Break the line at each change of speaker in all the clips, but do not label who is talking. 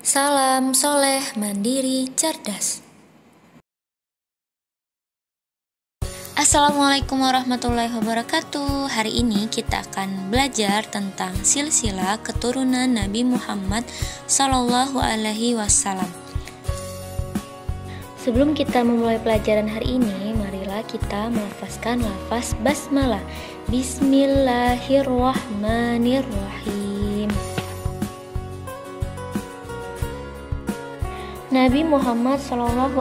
Salam soleh, mandiri, cerdas. Assalamualaikum warahmatullahi wabarakatuh. Hari ini kita akan belajar tentang silsilah keturunan Nabi Muhammad SAW. Sebelum kita memulai pelajaran hari ini, marilah kita melafazkan lafaz basmalah. Bismillahirrahmanirrahim. Nabi Muhammad SAW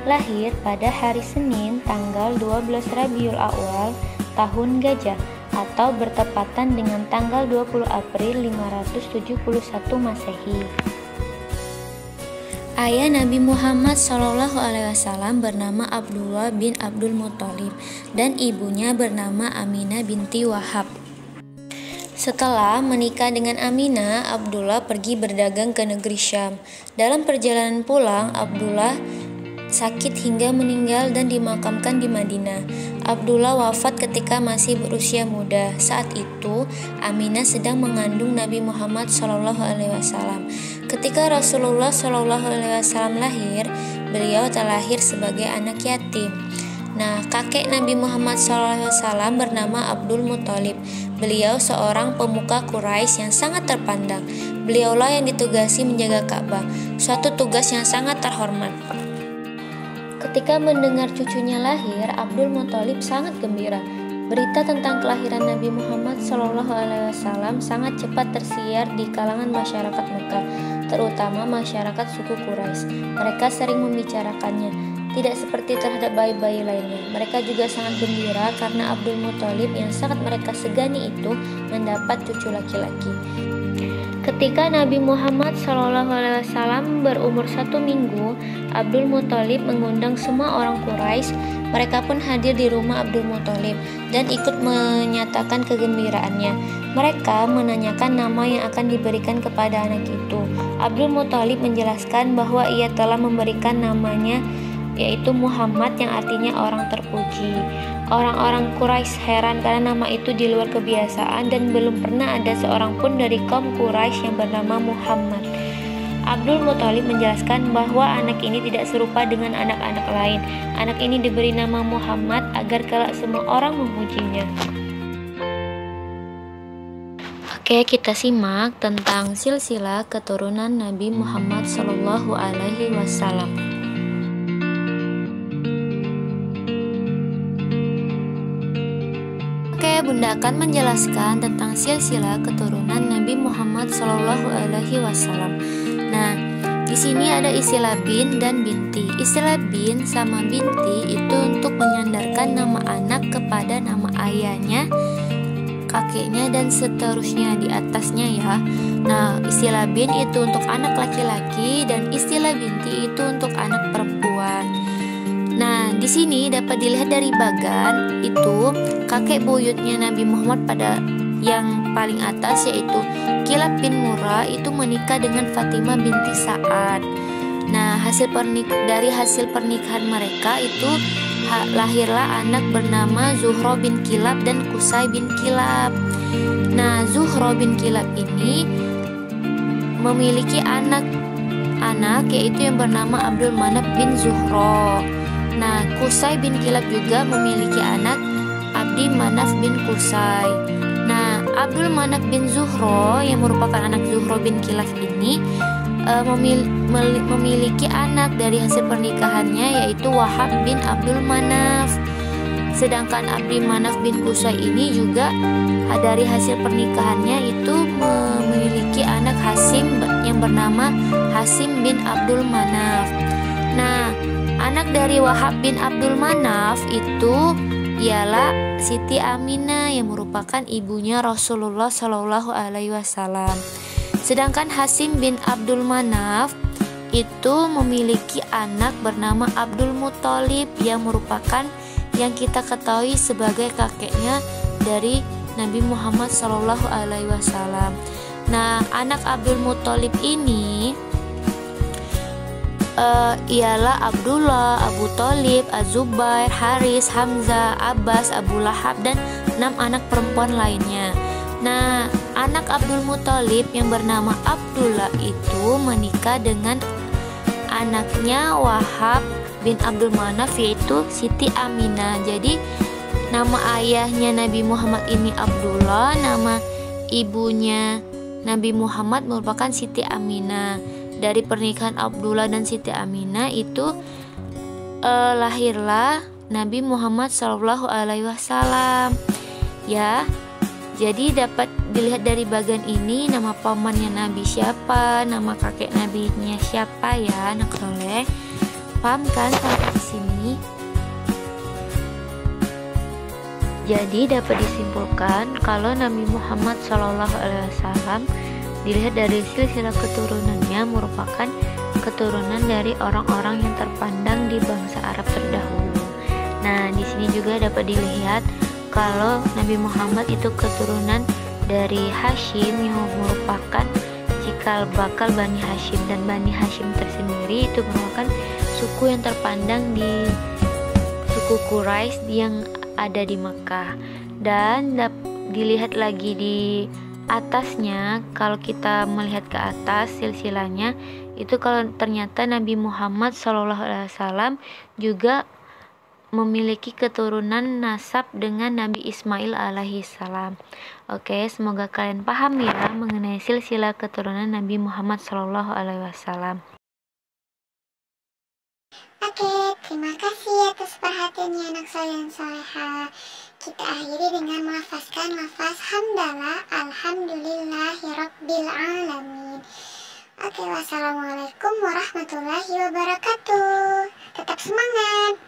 lahir pada hari Senin tanggal 12 Rabiul Awal tahun Gajah atau bertepatan dengan tanggal 20 April 571 Masehi. Ayah Nabi Muhammad SAW bernama Abdullah bin Abdul Muthalib dan ibunya bernama Aminah binti Wahab. Setelah menikah dengan Aminah, Abdullah pergi berdagang ke negeri Syam. Dalam perjalanan pulang, Abdullah sakit hingga meninggal dan dimakamkan di Madinah. Abdullah wafat ketika masih berusia muda. Saat itu, Aminah sedang mengandung Nabi Muhammad SAW. Ketika Rasulullah SAW lahir, beliau terlahir sebagai anak yatim. Nah, kakek Nabi Muhammad SAW bernama Abdul Muthalib. Beliau seorang pemuka Quraisy yang sangat terpandang. Beliaulah yang ditugasi menjaga Ka'bah, suatu tugas yang sangat terhormat. Ketika mendengar cucunya lahir, Abdul Muthalib sangat gembira. Berita tentang kelahiran Nabi Muhammad SAW sangat cepat tersiar di kalangan masyarakat Mekah, terutama masyarakat suku Quraisy. Mereka sering membicarakannya. Tidak seperti terhadap bayi-bayi lainnya. Mereka juga sangat gembira karena Abdul Muthalib yang sangat mereka segani itu mendapat cucu laki-laki. Ketika Nabi Muhammad SAW berumur 1 minggu, Abdul Muthalib mengundang semua orang Quraisy. Mereka pun hadir di rumah Abdul Muthalib dan ikut menyatakan kegembiraannya. Mereka menanyakan nama yang akan diberikan kepada anak itu. Abdul Muthalib menjelaskan bahwa ia telah memberikan namanya yaitu Muhammad yang artinya orang terpuji. Orang-orang Quraisy heran karena nama itu di luar kebiasaan dan belum pernah ada seorang pun dari kaum Quraisy yang bernama Muhammad. Abdul Muthalib menjelaskan bahwa anak ini tidak serupa dengan anak-anak lain. Anak ini diberi nama Muhammad agar kelak semua orang memujinya. Oke, kita simak tentang silsilah keturunan Nabi Muhammad SAW. Bunda akan menjelaskan tentang silsilah keturunan Nabi Muhammad SAW. Nah, di sini ada istilah bin dan binti. Istilah bin sama binti itu untuk menyandarkan nama anak kepada nama ayahnya, kakeknya, dan seterusnya di atasnya ya. Nah, istilah bin itu untuk anak laki-laki dan istilah binti itu untuk anak perempuan. Nah, di sini dapat dilihat dari bagan itu kakek buyutnya Nabi Muhammad pada yang paling atas yaitu Kilab bin Murrah itu menikah dengan Fatimah binti Sa'ad. Nah, dari hasil pernikahan mereka itu lahirlah anak bernama Zuhra bin Kilab dan Qusay bin Kilab. Nah, Zuhra bin Kilab ini memiliki anak yaitu yang bernama Abdul Manaf bin Zuhra. Nah, Qusay bin Kilab juga memiliki anak Abdi Manaf bin Qusay. Nah, Abdul Manaf bin Zuhra yang merupakan anak Zuhra bin Kilab ini memiliki anak dari hasil pernikahannya yaitu Wahab bin Abdul Manaf. Sedangkan Abdi Manaf bin Qusay ini juga dari hasil pernikahannya itu memiliki anak Hasim yang bernama Hasim bin Abdul Manaf. Nah, anak dari Wahab bin Abdul Manaf itu ialah Siti Aminah yang merupakan ibunya Rasulullah SAW. Sedangkan Hasim bin Abdul Manaf itu memiliki anak bernama Abdul Muthalib yang merupakan yang kita ketahui sebagai kakeknya dari Nabi Muhammad SAW. Nah, anak Abdul Muthalib ini ialah Abdullah, Abu Thalib, Az-Zubair, Haris, Hamzah, Abbas, Abu Lahab, dan 6 anak perempuan lainnya. Nah, Anak Abdul Muthalib yang bernama Abdullah itu menikah dengan anaknya Wahab bin Abdul Manaf, yaitu Siti Aminah. Jadi nama ayahnya Nabi Muhammad ini Abdullah, nama ibunya Nabi Muhammad merupakan Siti Aminah. Dari pernikahan Abdullah dan Siti Aminah itu lahirlah Nabi Muhammad SAW. Ya, jadi dapat dilihat dari bagian ini nama pamannya Nabi siapa, nama kakek Nabinya siapa ya, anak soleh. Paham kan sampai di sini? Jadi dapat disimpulkan kalau Nabi Muhammad SAW dilihat dari silsilah keturunannya merupakan keturunan dari orang-orang yang terpandang di bangsa Arab terdahulu. Nah, di sini juga dapat dilihat kalau Nabi Muhammad itu keturunan dari Hashim yang merupakan cikal bakal Bani Hashim, dan Bani Hashim tersendiri itu merupakan suku yang terpandang di suku Quraisy yang ada di Makkah. Dan dilihat lagi di atasnya, kalau kita melihat ke atas silsilahnya itu kalau ternyata Nabi Muhammad SAW juga memiliki keturunan nasab dengan Nabi Ismail alaihissalam. Oke, semoga kalian paham ya mengenai silsilah keturunan Nabi Muhammad SAW.
Oke, terima kasih atas perhatiannya anak soleh dan soleha. Kita akhiri dengan melafazkan lafaz hamdalah alhamdulillahirabbil alamin. Oke, wassalamualaikum warahmatullahi wabarakatuh. Tetap semangat.